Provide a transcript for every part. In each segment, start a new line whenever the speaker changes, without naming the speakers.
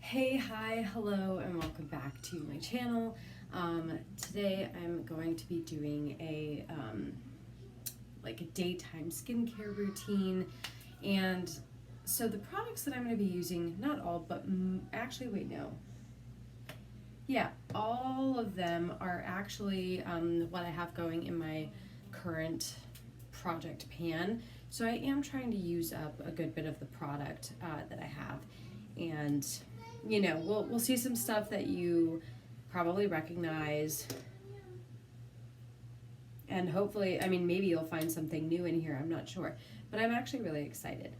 Hey, hi, hello, and welcome back to my channel. Today I'm going to be doing a like a daytime skincare routine, and so the products that I'm going to be using, not all, but actually, wait, no. Yeah, all of them are actually what I have going in my current project pan. So I am trying to use up a good bit of the product that I have, and we'll see some stuff that you probably recognize, and hopefully, I mean, maybe you'll find something new in here. I'm not sure, but I'm actually really excited.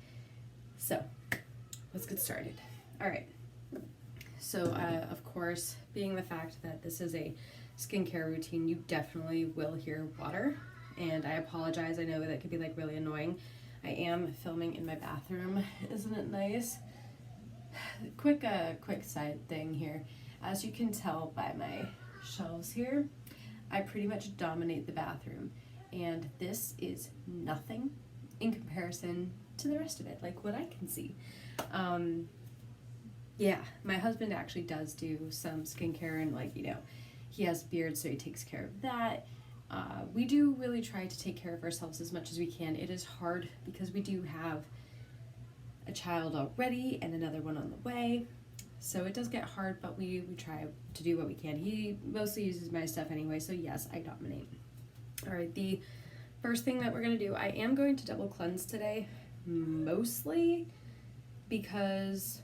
So let's get started. All right. So, of course, being the fact that this is a skincare routine, you definitely will hear water, and I apologize. I know that could be like really annoying. I am filming in my bathroom. Isn't it nice? Quick side thing here. As you can tell by my shelves here, I pretty much dominate the bathroom, and this is nothing in comparison to the rest of it, like what I can see. Yeah, my husband actually does do some skincare, and he has a beard, so he takes care of that. We do really try to take care of ourselves as much as we can. It is hard because we do have a child already and another one on the way, so it does get hard, but we try to do what we can. He mostly uses my stuff anyway, so yes, I dominate. All right, the first thing that we're going to do, I am going to double cleanse today, mostly because...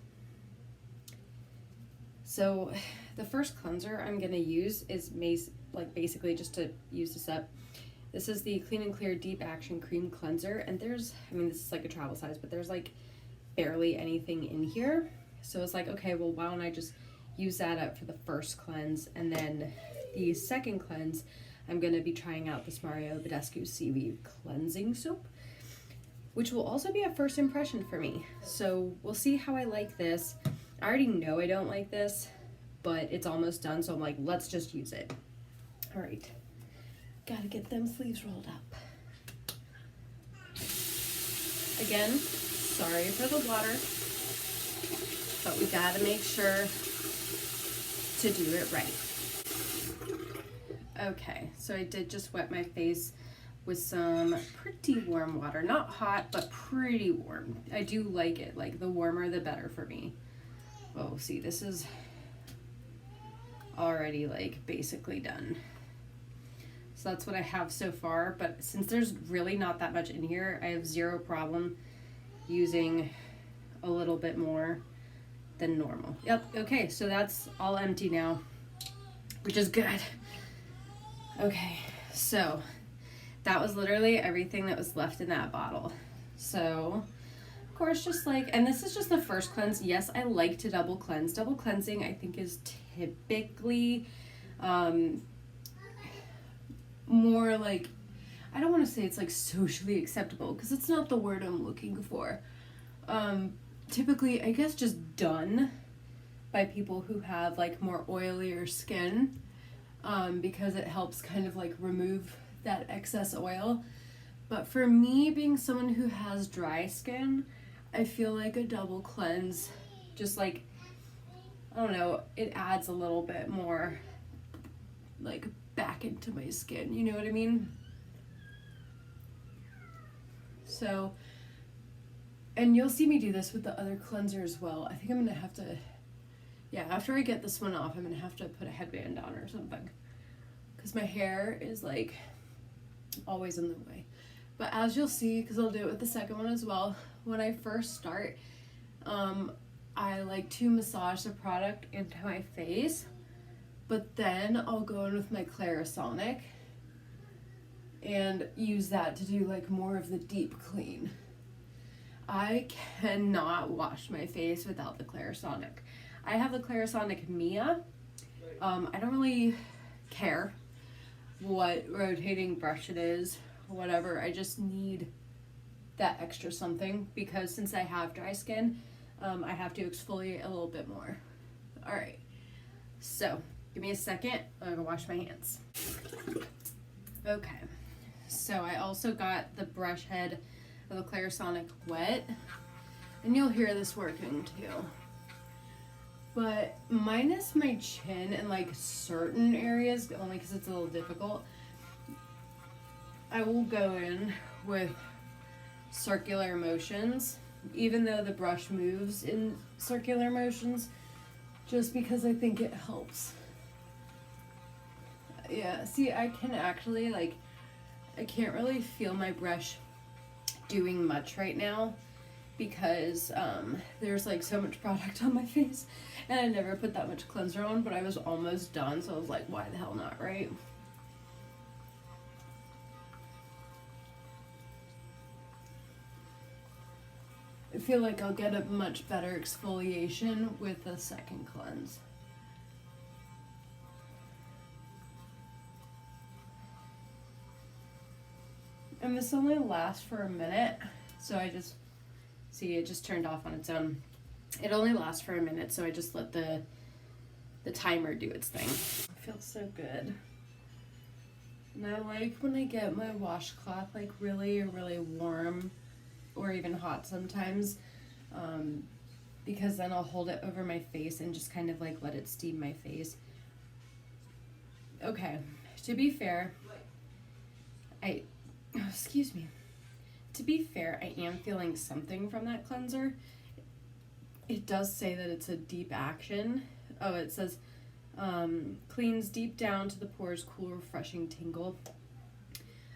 So the first cleanser I'm going to use is basically just to use this up. This is the Clean and Clear Deep Action Cream Cleanser, and this is like a travel size, but there's like barely anything in here. So it's like, okay, well, why don't I just use that up for the first cleanse, and then the second cleanse, I'm going to be trying out this Mario Badescu Seaweed Cleansing Soap, which will also be a first impression for me. So we'll see how I like this. I already know I don't like this, but it's almost done, so I'm like, let's just use it. All right, gotta get them sleeves rolled up. Again, sorry for the water, but we gotta make sure to do it right. Okay, so I did just wet my face with some pretty warm water. Not hot, but pretty warm. I do like it. Like, the warmer, the better for me. Oh, see, this is already like basically done. So that's what I have so far, but since there's really not that much in here, I have zero problem using a little bit more than normal. Yep, okay, so that's all empty now, which is good. Okay, so that was literally everything that was left in that bottle. So of course, and this is just the first cleanse. Yes, I like to double cleanse. Double cleansing, I think, is typically more like, I don't want to say it's like socially acceptable, because it's not the word I'm looking for. Typically, I guess, just done by people who have like more oilier skin, because it helps kind of like remove that excess oil. But for me, being someone who has dry skin, I feel like a double cleanse, just like, I don't know, it adds a little bit more like back into my skin, you know what I mean? So, and you'll see me do this with the other cleanser as well. I think I'm gonna have to, yeah, after I get this one off, I'm gonna have to put a headband on or something, because my hair is like always in the way. But as you'll see, because I'll do it with the second one as well, when I first start, I like to massage the product into my face, but then I'll go in with my Clarisonic and use that to do like more of the deep clean. I cannot wash my face without the Clarisonic. I have the Clarisonic Mia. I don't really care what rotating brush it is, whatever. I just need that extra something, because since I have dry skin, I have to exfoliate a little bit more. All right, so give me a second. I'm gonna wash my hands. Okay, so I also got the brush head of the Clarisonic wet, and you'll hear this working too. But minus my chin and like certain areas, only because it's a little difficult, I will go in with circular motions, even though the brush moves in circular motions, just because I think it helps. Yeah, see, I can actually, like, I can't really feel my brush doing much right now because there's like so much product on my face and I never put that much cleanser on, but I was almost done, so I was like, why the hell not, right? I feel like I'll get a much better exfoliation with the second cleanse. And this only lasts for a minute, so I just, see, it just turned off on its own. It only lasts for a minute, so I just let the timer do its thing. It feels so good. And I like when I get my washcloth like really, really warm or even hot sometimes, because then I'll hold it over my face and just kind of like let it steam my face. Okay, to be fair, excuse me. To be fair, I am feeling something from that cleanser. It does say that it's a deep action. Oh, it says cleans deep down to the pores, cool, refreshing tingle.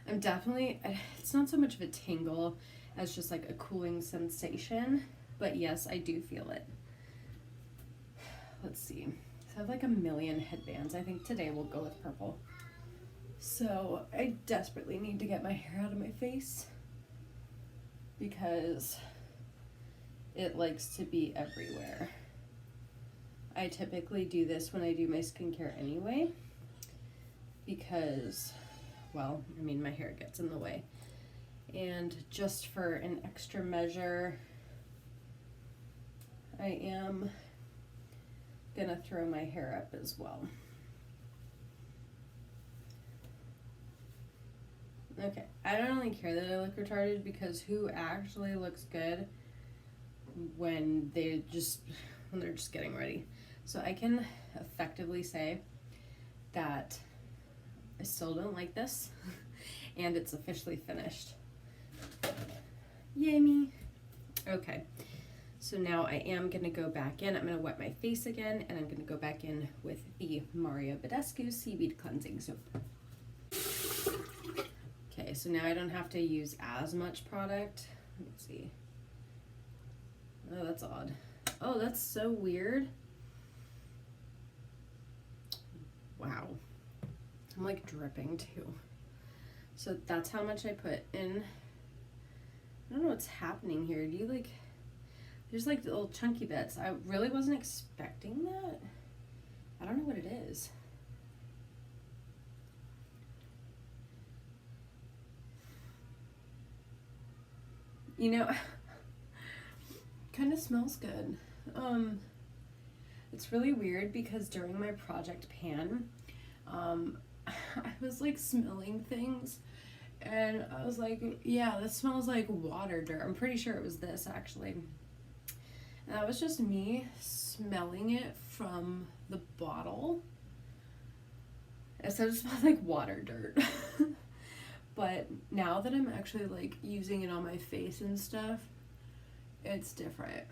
I'm definitely, it's not so much of a tingle as just like a cooling sensation, but yes, I do feel it. Let's see. So I have like a million headbands. I think today we'll go with purple. So I desperately need to get my hair out of my face because it likes to be everywhere. I typically do this when I do my skincare anyway because, well, I mean, my hair gets in the way. And just for an extra measure, I am gonna throw my hair up as well. Okay, I don't really care that I look retarded because who actually looks good when they're just getting ready? So I can effectively say that I still don't like this and it's officially finished. Yay me. Okay, so now I am gonna go back in. I'm gonna wet my face again and I'm gonna go back in with the Mario Badescu Seaweed Cleansing Soap. Okay, so now I don't have to use as much product. Let me see. Oh, that's odd. Oh, that's so weird. Wow. I'm like dripping too. So that's how much I put in. I don't know what's happening here. Do you like, there's like little chunky bits. I really wasn't expecting that. I don't know what it is. You know, kind of smells good. It's really weird because during my project pan, I was like smelling things and I was like, yeah, this smells like water dirt. I'm pretty sure it was this actually. And that was just me smelling it from the bottle. It said it smelled like water dirt. But now that I'm actually like using it on my face and stuff, it's different.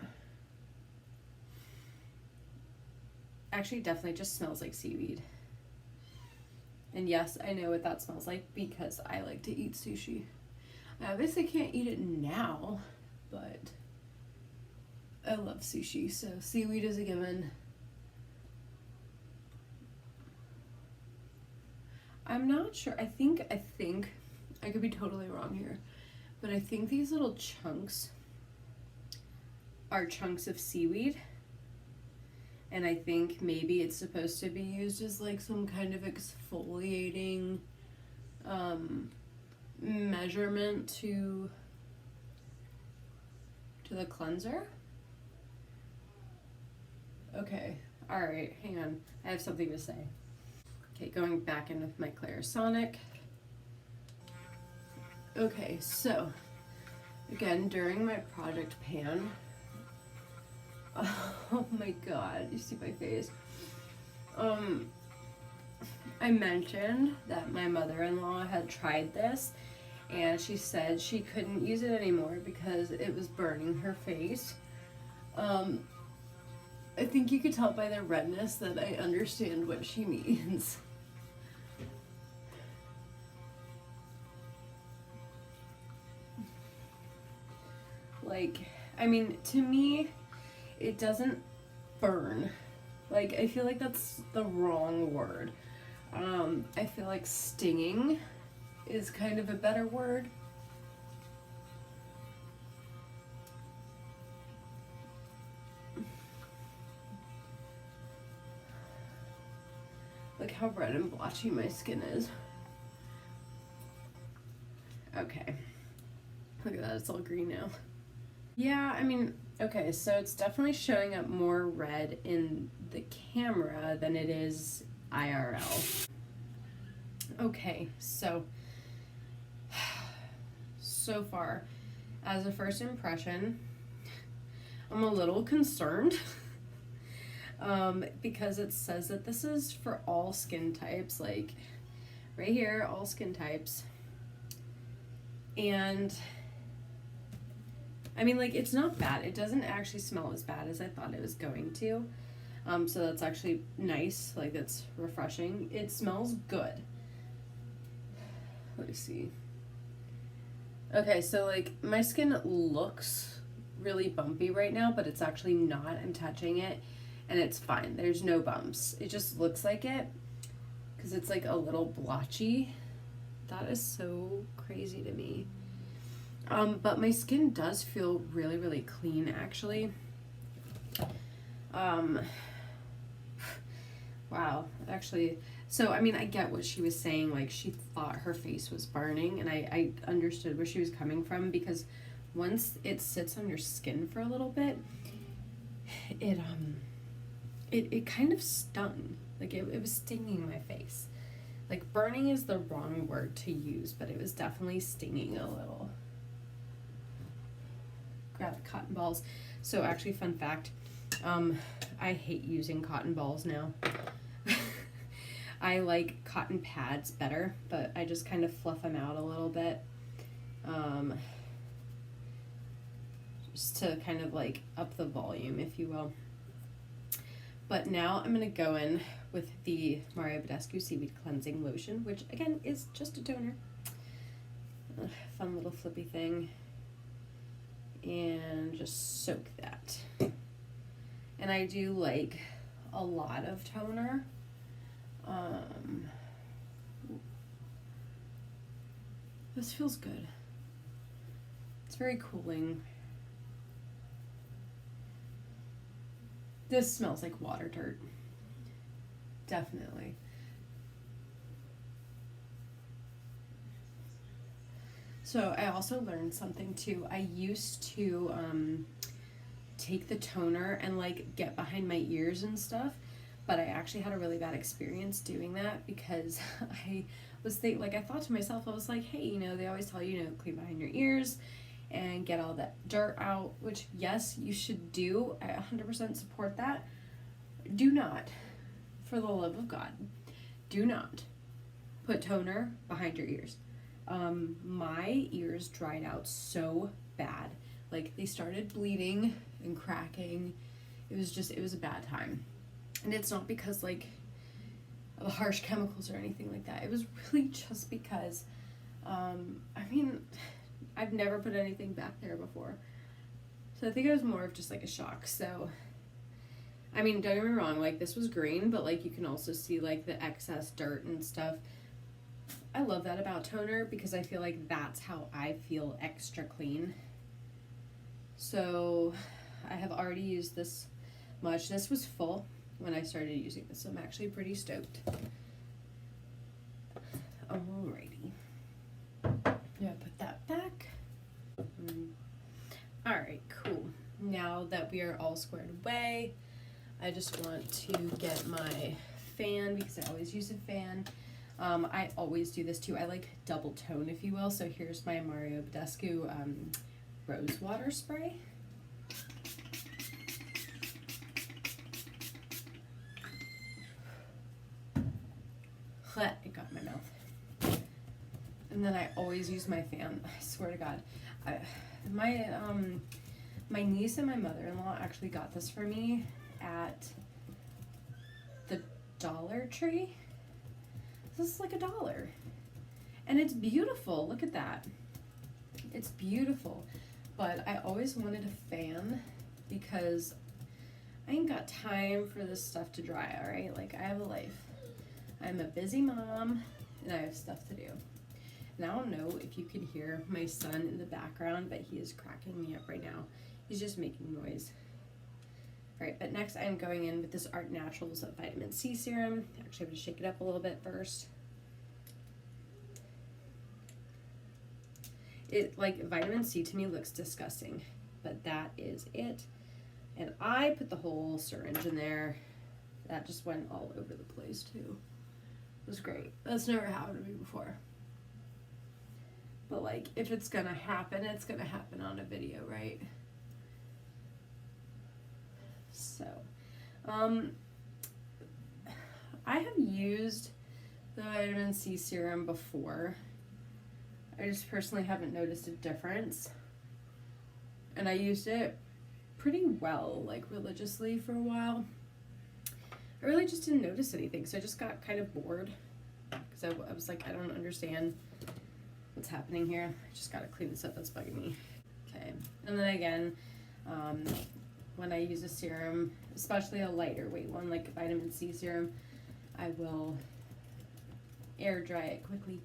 Actually, definitely just smells like seaweed. And yes, I know what that smells like because I like to eat sushi. I obviously can't eat it now, but I love sushi, so seaweed is a given. I'm not sure. I think I could be totally wrong here, but I think these little chunks are chunks of seaweed, and I think maybe it's supposed to be used as like some kind of exfoliating measurement to the cleanser. Okay, all right, hang on, I have something to say. Okay, going back in with my Clarisonic. Okay, so again, during my project pan, Oh my god, you see my face. I mentioned that my mother-in-law had tried this and she said she couldn't use it anymore because it was burning her face. I think you could tell by the redness that I understand what she means. Like, I mean, to me, it doesn't burn. Like, I feel like that's the wrong word. I feel like stinging is kind of a better word. Look how red and blotchy my skin is. Okay. Look at that, it's all green now. Yeah, I mean, okay, so it's definitely showing up more red in the camera than it is IRL. Okay, so far, as a first impression, I'm a little concerned because it says that this is for all skin types, like right here, all skin types. And I mean, like, it's not bad. It doesn't actually smell as bad as I thought it was going to. So that's actually nice. Like, that's refreshing. It smells good. Let me see. Okay, so, like, my skin looks really bumpy right now, but it's actually not. I'm touching it, and it's fine. There's no bumps. It just looks like it because it's, like, a little blotchy. That is so crazy to me. But my skin does feel really, really clean, actually. Wow, actually, so, I mean, I get what she was saying, like, she thought her face was burning, and I understood where she was coming from, because once it sits on your skin for a little bit, it kind of stung, like, it was stinging my face. Like, burning is the wrong word to use, but it was definitely stinging a little. Grab cotton balls. So actually, fun fact, I hate using cotton balls now. I like cotton pads better, but I just kind of fluff them out a little bit. Just to kind of like up the volume, if you will. But now I'm going to go in with the Mario Badescu Seaweed Cleansing Lotion, which again is just a toner. Fun little flippy thing. And just soak that. And I do like a lot of toner. This feels good. It's very cooling. This smells like water dirt. Definitely. So I also learned something too. I used to take the toner and like get behind my ears and stuff, but I actually had a really bad experience doing that because I thought to myself, I was like, hey, you know, they always tell you, clean behind your ears and get all that dirt out, which yes, you should do. I 100% support that. Do not, for the love of God, do not put toner behind your ears. My ears dried out so bad. Like, they started bleeding and cracking. It was a bad time. And it's not because, like, of harsh chemicals or anything like that. It was really just because, I've never put anything back there before. So I think it was more of just, like, a shock. So, I mean, don't get me wrong, like, this was green, but, like, you can also see, like, the excess dirt and stuff. I love that about toner because I feel like that's how I feel extra clean. So I have already used this much. This was full when I started using this, so I'm actually pretty stoked. Alrighty. Yeah, put that back. Alright, cool. Now that we are all squared away, I just want to get my fan because I always use a fan. I always do this too. I like double tone, if you will. So here's my Mario Badescu rose water spray. It got in my mouth. And then I always use my fan. I swear to God. My niece and my mother-in-law actually got this for me at the Dollar Tree. This is like $1. And it's beautiful. Look at that. It's beautiful. But I always wanted a fan because I ain't got time for this stuff to dry, all right? Like, I have a life. I'm a busy mom, and I have stuff to do. And I don't know if you can hear my son in the background, but he is cracking me up right now. He's just making noise. All right, but next I'm going in with this Art Naturals Vitamin C Serum. Actually, I'm gonna shake it up a little bit first. Like, vitamin C to me looks disgusting, but that is it. And I put the whole syringe in there. That just went all over the place too. It was great. That's never happened to me before. But like, if it's gonna happen, it's gonna happen on a video, right? So, I have used the vitamin C serum before. I just personally haven't noticed a difference. And I used it pretty well, like religiously for a while. I really just didn't notice anything, so I just got kind of bored because I was like, I don't understand what's happening here. I just gotta clean this up, that's bugging me. Okay, and then again, when I use a serum, especially a lighter weight one like vitamin C serum, I will air dry it quickly.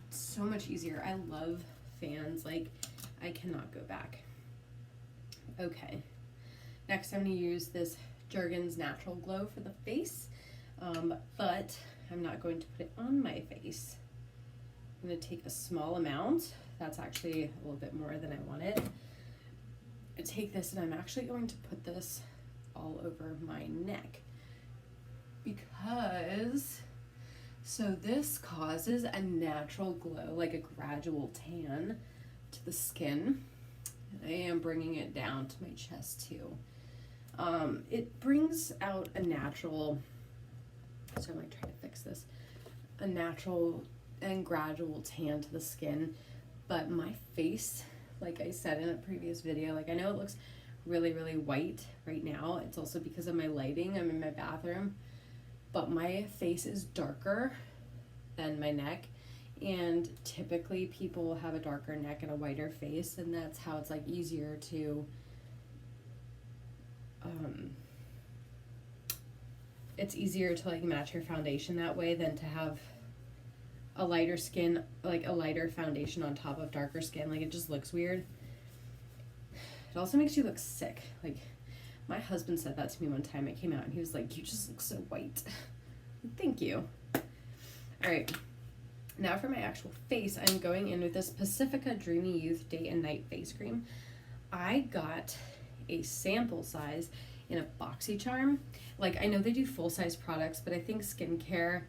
It's so much easier. I love fans, like I cannot go back. Okay, next I'm gonna use this Jergens Natural Glow for the face, but I'm not going to put it on my face. I'm gonna take a small amount. That's actually a little bit more than I wanted. I take this and I'm actually going to put this all over my neck because, so this causes a natural glow, like a gradual tan to the skin. I am bringing it down to my chest too. It brings out a natural, so I'm like trying to fix this, a natural and gradual tan to the skin. But my face, like I said in a previous video, like I know it looks really, really white right now. It's also because of my lighting. I'm in my bathroom, but my face is darker than my neck. And typically people will have a darker neck and a whiter face, and that's how it's like easier to, it's easier to like match your foundation that way than to have a lighter skin, like a lighter foundation on top of darker skin. Like, it just looks weird. It also makes you look sick. Like, my husband said that to me one time. I came out and he was like, you just look so white. Thank you. All right, now for my actual face, I'm going in with this Pacifica Dreamy Youth Day and Night Face Cream. I got a sample size in a BoxyCharm. Like, I know they do full-size products, but I think SkinCare,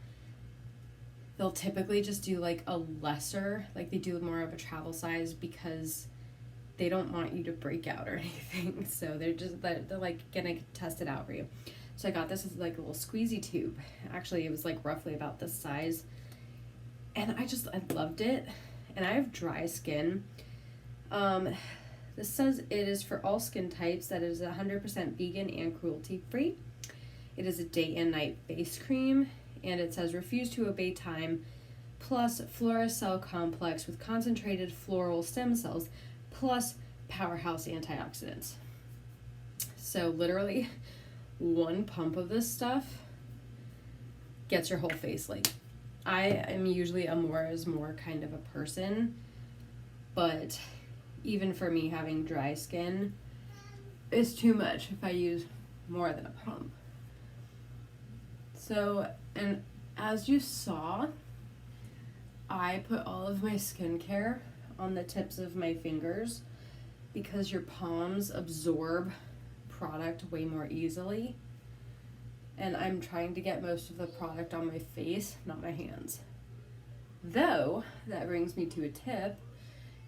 they'll typically just do like a lesser, like they do more of a travel size because they don't want you to break out or anything. So they're like gonna test it out for you. So I got this as like a little squeezy tube. Actually, it was like roughly about this size. And I loved it. And I have dry skin. This says it is for all skin types, that it is 100% vegan and cruelty free. It is a day and night face cream. And it says refuse to obey time, plus Floracell complex with concentrated floral stem cells, plus powerhouse antioxidants. So literally one pump of this stuff gets your whole face. Like, I am usually a more is more kind of a person, but even for me having dry skin, it's too much if I use more than a pump. So, and as you saw, I put all of my skincare on the tips of my fingers because your palms absorb product way more easily. And I'm trying to get most of the product on my face, not my hands. Though, that brings me to a tip.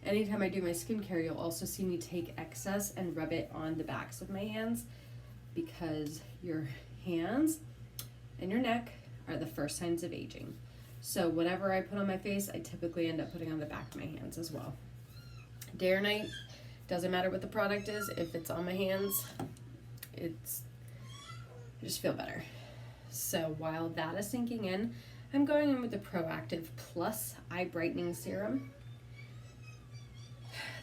Anytime I do my skincare, you'll also see me take excess and rub it on the backs of my hands because your hands and your neck are the first signs of aging. So whatever I put on my face, I typically end up putting on the back of my hands as well. Day or night, doesn't matter what the product is. If it's on my hands, I just feel better. So while that is sinking in, I'm going in with the Proactive Plus Eye Brightening Serum.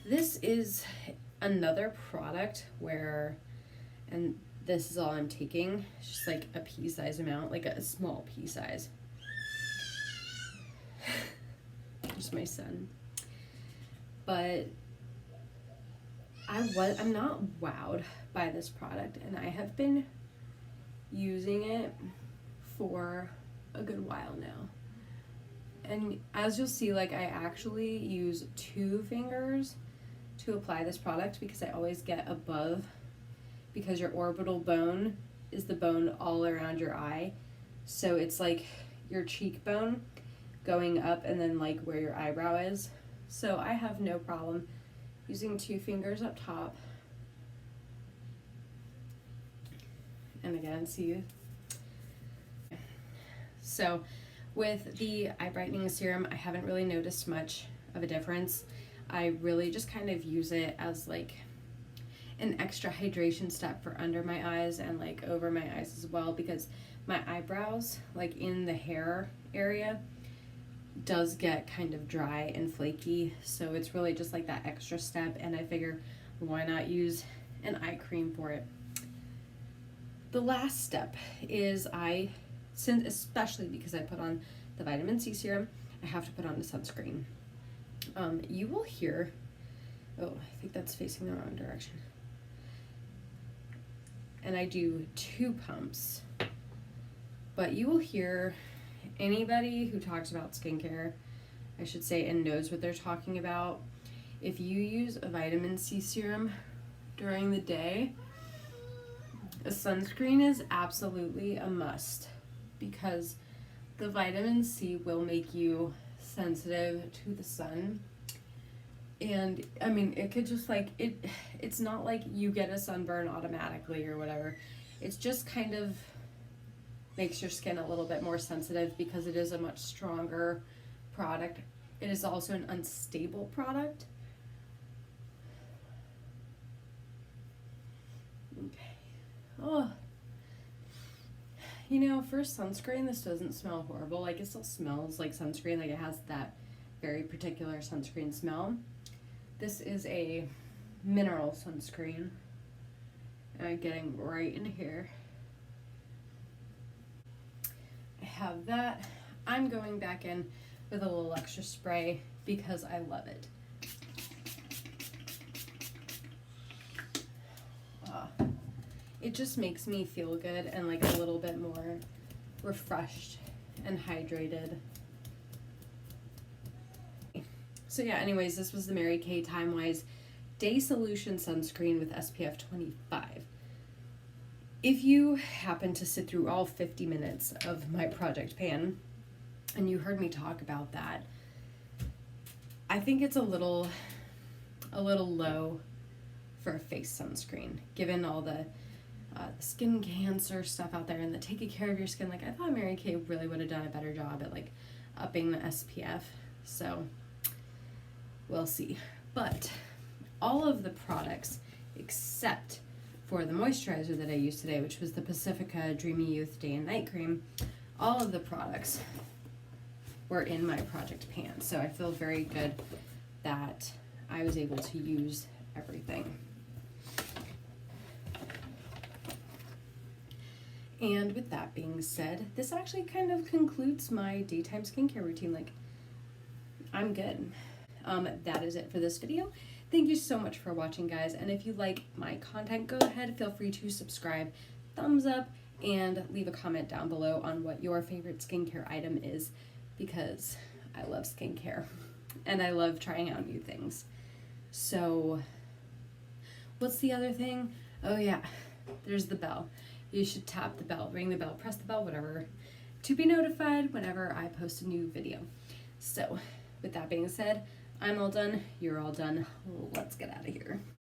This is another product where, and this is all I'm taking, it's just like a pea size amount, like a small pea size. Just my son. But I'm not wowed by this product, and I have been using it for a good while now. And as you'll see, like, I actually use 2 fingers to apply this product because I always get above, because your orbital bone is the bone all around your eye. So it's like your cheekbone going up and then like where your eyebrow is. So I have no problem using 2 fingers up top. And again, see. So with the eye brightening serum, I haven't really noticed much of a difference. I really just kind of use it as like an extra hydration step for under my eyes and like over my eyes as well, because my eyebrows, like in the hair area, does get kind of dry and flaky. So it's really just like that extra step, and I figure why not use an eye cream for it. The last step is since especially because I put on the vitamin C serum, I have to put on the sunscreen. You will hear, oh, I think that's facing the wrong direction. And I do 2 pumps, but you will hear anybody who talks about skincare, I should say, and knows what they're talking about. If you use a vitamin C serum during the day, a sunscreen is absolutely a must, because the vitamin C will make you sensitive to the sun. And I mean, it could just like, it's not like you get a sunburn automatically or whatever. It's just kind of makes your skin a little bit more sensitive because it is a much stronger product. It is also an unstable product. Okay. Oh. You know, for sunscreen, this doesn't smell horrible. Like, it still smells like sunscreen. Like, it has that very particular sunscreen smell. This is a mineral sunscreen. And I'm getting right in here. I have that. I'm going back in with a little extra spray because I love it. It just makes me feel good and like a little bit more refreshed and hydrated. So yeah, anyways, this was the Mary Kay Time Wise Day Solution Sunscreen with SPF 25. If you happen to sit through all 50 minutes of my project pan and you heard me talk about that, I think it's a little low for a face sunscreen, given all the skin cancer stuff out there and the taking care of your skin. Like, I thought Mary Kay really would have done a better job at like upping the SPF. So we'll see. But all of the products except for the moisturizer that I used today, which was the Pacifica Dreamy Youth Day and Night Cream, all of the products were in my project pan. So I feel very good that I was able to use everything. And with that being said, this actually kind of concludes my daytime skincare routine. Like, I'm good. That is it for this video. Thank you so much for watching, guys. And if you like my content, go ahead, feel free to subscribe, thumbs up, and leave a comment down below on what your favorite skincare item is, because I love skincare and I love trying out new things. So what's the other thing? Oh yeah, there's the bell. You should tap the bell, ring the bell, press the bell, whatever, to be notified whenever I post a new video. So with that being said, I'm all done, you're all done, let's get out of here.